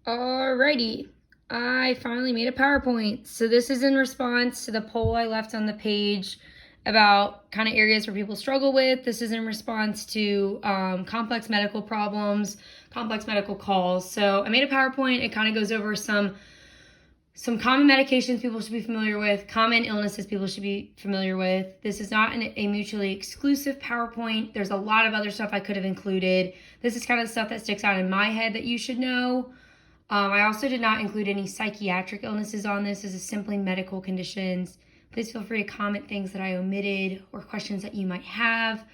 Alrighty, I finally made a PowerPoint. So this is in response to the poll I left on the page about kind of areas where people struggle with. This is in response to complex medical problems, complex medical calls. So I made a PowerPoint. It kind of goes over some common medications people should be familiar with, common illnesses people should be familiar with. This is not a mutually exclusive PowerPoint. There's a lot of other stuff I could have included. This is kind of the stuff that sticks out in my head that you should know. I also did not include any psychiatric illnesses on this. This is simply medical conditions. Please feel free to comment things that I omitted or questions that you might have.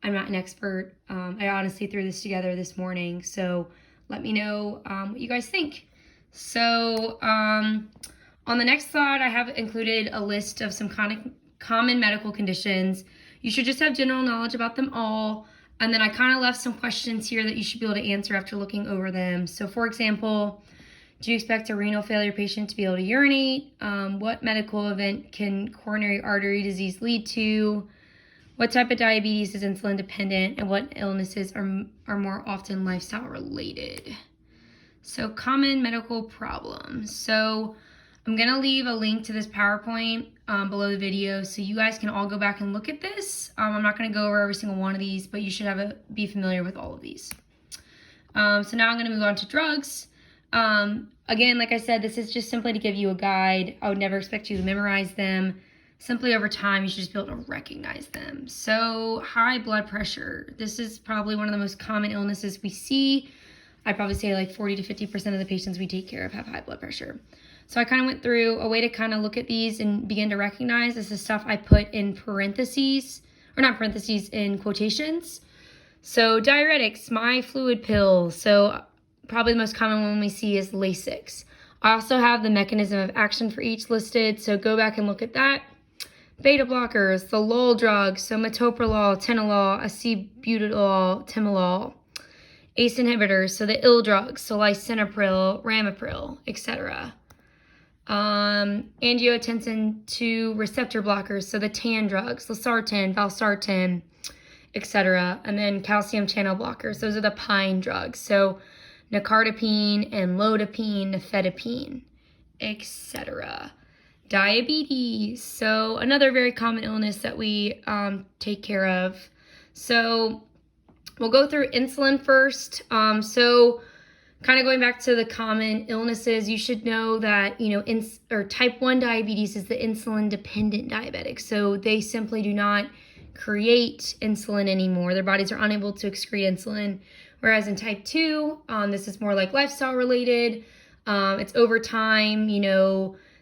I'm not an expert. I honestly threw this together this morning, so let me know what you guys think. So on the next slide, I have included a list of some common medical conditions. You should just have general knowledge about them all. And then I kind of left some questions here that you should be able to answer after looking over them. So for example, do you expect a renal failure patient to be able to urinate? What medical event can coronary artery disease lead to? What type of diabetes is insulin dependent? And what illnesses are more often lifestyle related? So common medical problems. So I'm going to leave a link to this PowerPoint below the video so you guys can all go back and look at this. I'm not going to go over every single one of these, but you should be familiar with all of these. So now I'm going to move on to drugs. Again, like I said, this is just simply to give you a guide. I would never expect you to memorize them. Simply over time, you should just be able to recognize them. So high blood pressure. This is probably one of the most common illnesses we see. I'd probably say like 40 to 50% of the patients we take care of have high blood pressure. So I kind of went through a way to kind of look at these and begin to recognize this is stuff I put in parentheses, or not parentheses, in quotations. So diuretics, my fluid pill. So probably the most common one we see is Lasix. I also have the mechanism of action for each listed, so go back and look at that. Beta blockers, the LOL drugs, so metoprolol, tenolol, acebutolol, timolol. ACE inhibitors, so the ill drugs, so lisinopril, ramipril, etc. Angiotensin II receptor blockers, so the TAN drugs, losartan, valsartan, etc. And then calcium channel blockers, those are the PINE drugs, so nicardipine and lodipine, nifedipine, etc. Diabetes, so another very common illness that we take care of. So we'll go through insulin first. So kind of going back to the common illnesses, you should know that, type 1 diabetes is the insulin dependent diabetic. So they simply do not create insulin anymore. Their bodies are unable to excrete insulin. Whereas in type 2, this is more like lifestyle related. It's over time,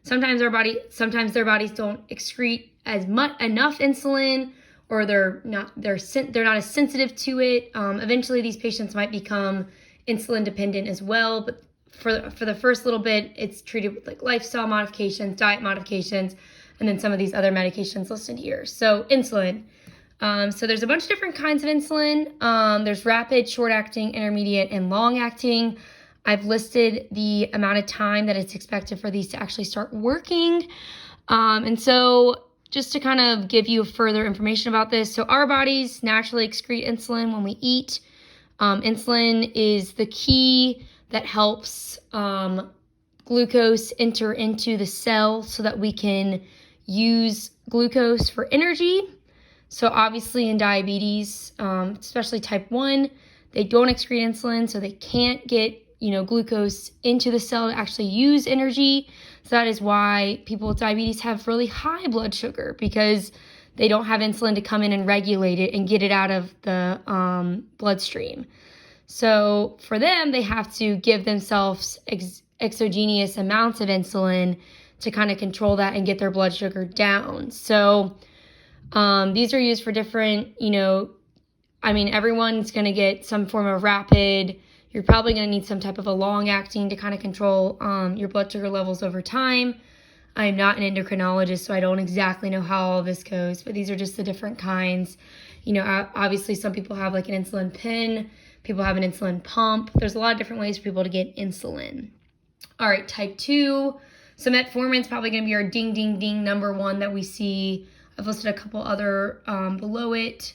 sometimes their bodies don't excrete enough insulin, or they're not as sensitive to it. Eventually these patients might become insulin dependent as well, but for the first little bit, it's treated with like lifestyle modifications, diet modifications, and then some of these other medications listed here. So insulin. So there's a bunch of different kinds of insulin. There's rapid, short-acting, intermediate, and long-acting. I've listed the amount of time that it's expected for these to actually start working. And so just to kind of give you further information about this, so our bodies naturally excrete insulin when we eat. Insulin is the key that helps glucose enter into the cell so that we can use glucose for energy. So obviously in diabetes, especially type 1, they don't excrete insulin, so they can't get glucose into the cell to actually use energy. So that is why people with diabetes have really high blood sugar, because they don't have insulin to come in and regulate it and get it out of the bloodstream. So for them, they have to give themselves exogenous amounts of insulin to kind of control that and get their blood sugar down. So these are used for different, everyone's going to get some form of rapid. You're probably going to need some type of a long-acting to kind of control your blood sugar levels over time. I'm not an endocrinologist, so I don't exactly know how all of this goes, but these are just the different kinds. Obviously some people have like an insulin pen, people have an insulin pump. There's a lot of different ways for people to get insulin. All right, type 2. So metformin's probably going to be our ding, ding, ding number 1 that we see. I've listed a couple other below it.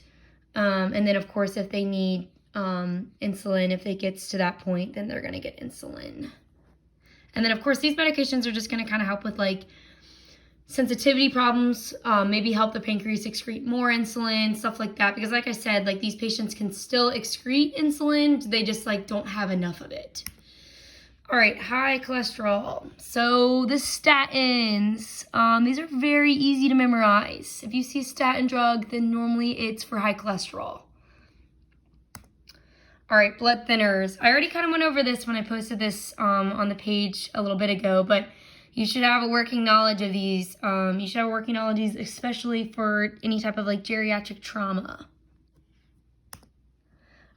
And then, of course, if they need insulin, if it gets to that point, then they're going to get insulin. And then, of course, these medications are just going to kind of help with like sensitivity problems, maybe help the pancreas excrete more insulin, stuff like that. Because like I said, like these patients can still excrete insulin. They just like don't have enough of it. All right, high cholesterol. So the statins, these are very easy to memorize. If you see a statin drug, then normally it's for high cholesterol. All right, blood thinners. I already kind of went over this when I posted this on the page a little bit ago, but you should have a working knowledge of these. You should have a working knowledge of these, especially for any type of like geriatric trauma.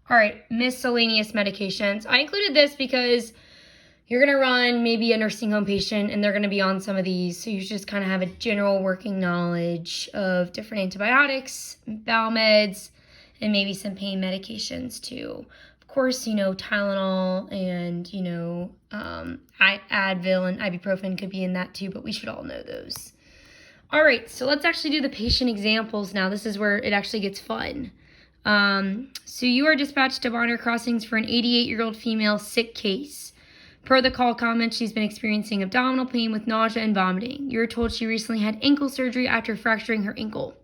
All right, miscellaneous medications. I included this because you're going to run maybe a nursing home patient and they're going to be on some of these. So you should just kind of have a general working knowledge of different antibiotics, bowel meds, and maybe some pain medications too. Of course, Tylenol and, Advil and ibuprofen could be in that too, but we should all know those. All right, so let's actually do the patient examples now. This is where it actually gets fun. So you are dispatched to Bonner Crossings for an 88-year-old female sick case. Per the call comment, she's been experiencing abdominal pain with nausea and vomiting. You are told she recently had ankle surgery after fracturing her ankle.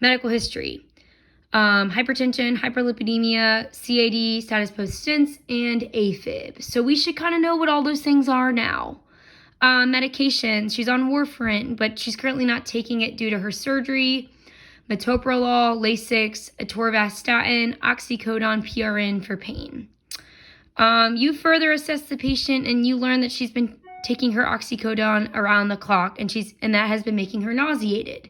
Medical history. Hypertension, hyperlipidemia, CAD, status post stents, and AFib. So we should kind of know what all those things are now. Medications, she's on warfarin, but she's currently not taking it due to her surgery. Metoprolol, Lasix, atorvastatin, oxycodone, PRN for pain. You further assess the patient and you learn that she's been taking her oxycodone around the clock and that has been making her nauseated.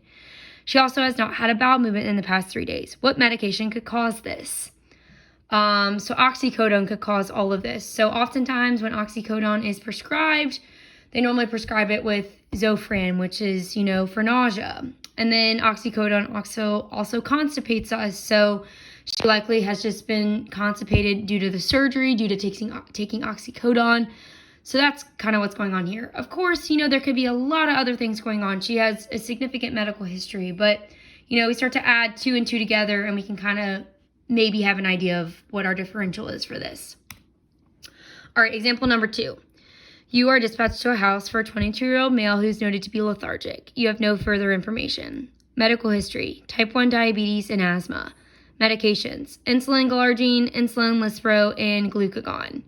She also has not had a bowel movement in the past 3 days. What medication could cause this? So oxycodone could cause all of this. So oftentimes when oxycodone is prescribed, they normally prescribe it with Zofran, which is, for nausea. And then oxycodone also constipates us. So she likely has just been constipated due to the surgery, due to taking oxycodone. So that's kind of what's going on here. Of course, there could be a lot of other things going on. She has a significant medical history, but, we start to add 2 and 2 together and we can kind of maybe have an idea of what our differential is for this. All right, example number 2. You are dispatched to a house for a 22-year-old male who's noted to be lethargic. You have no further information. Medical history, type 1 diabetes and asthma. Medications, insulin glargine, insulin lispro, and glucagon.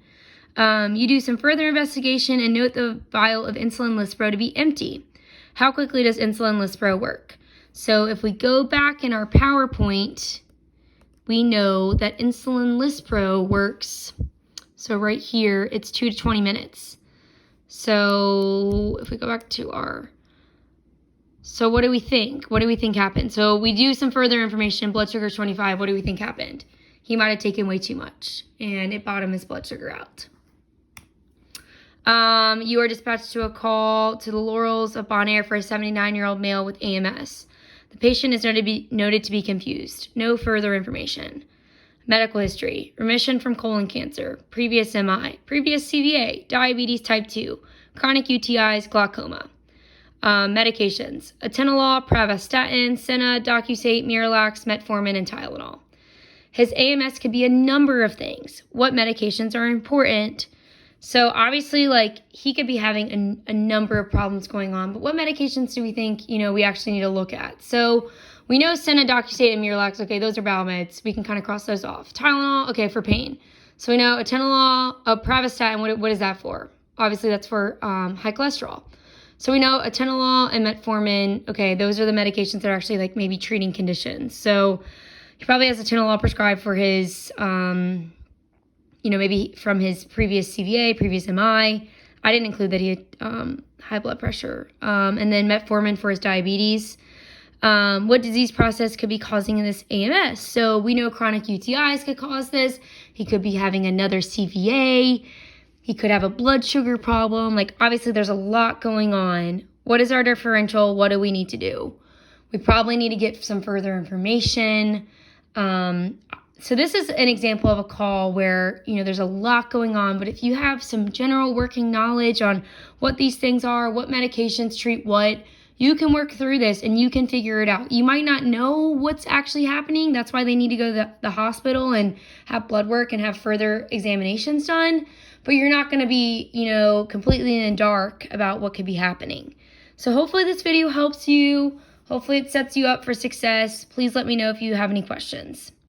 You do some further investigation and note the vial of insulin lispro to be empty. How quickly does insulin lispro work? So if we go back in our PowerPoint, we know that insulin lispro works. So right here, it's 2 to 20 minutes. So if we go back to so what do we think? What do we think happened? So we do some further information, blood sugar 25. What do we think happened? He might have taken way too much and it bottomed his blood sugar out. You are dispatched to a call to the Laurels of Bonaire for a 79-year-old male with AMS. The patient is noted to be confused. No further information. Medical history, remission from colon cancer, previous MI, previous CVA, diabetes type 2, chronic UTIs, glaucoma. Medications, atenolol, pravastatin, Senna, Docusate, Miralax, metformin, and Tylenol. His AMS could be a number of things. What medications are important? So obviously, he could be having a number of problems going on, but what medications do we think, we actually need to look at? So we know Senna, Docusate, and Miralax, okay, those are bowel meds. We can kind of cross those off. Tylenol, okay, for pain. So we know atenolol, pravastatin, what is that for? Obviously, that's for high cholesterol. So we know atenolol and metformin, okay, those are the medications that are actually maybe treating conditions. So he probably has atenolol prescribed for his, maybe from his previous CVA, previous MI. I didn't include that he had high blood pressure. And then metformin for his diabetes. What disease process could be causing this AMS? So we know chronic UTIs could cause this. He could be having another CVA. He could have a blood sugar problem. Obviously, there's a lot going on. What is our differential? What do we need to do? We probably need to get some further information. So this is an example of a call where, there's a lot going on. But if you have some general working knowledge on what these things are, what medications treat what, You can work through this and you can figure it out. You might not know what's actually happening. That's why they need to go to the hospital and have blood work and have further examinations done. But you're not going to be, completely in the dark about what could be happening. So hopefully this video helps you. Hopefully it sets you up for success. Please let me know if you have any questions.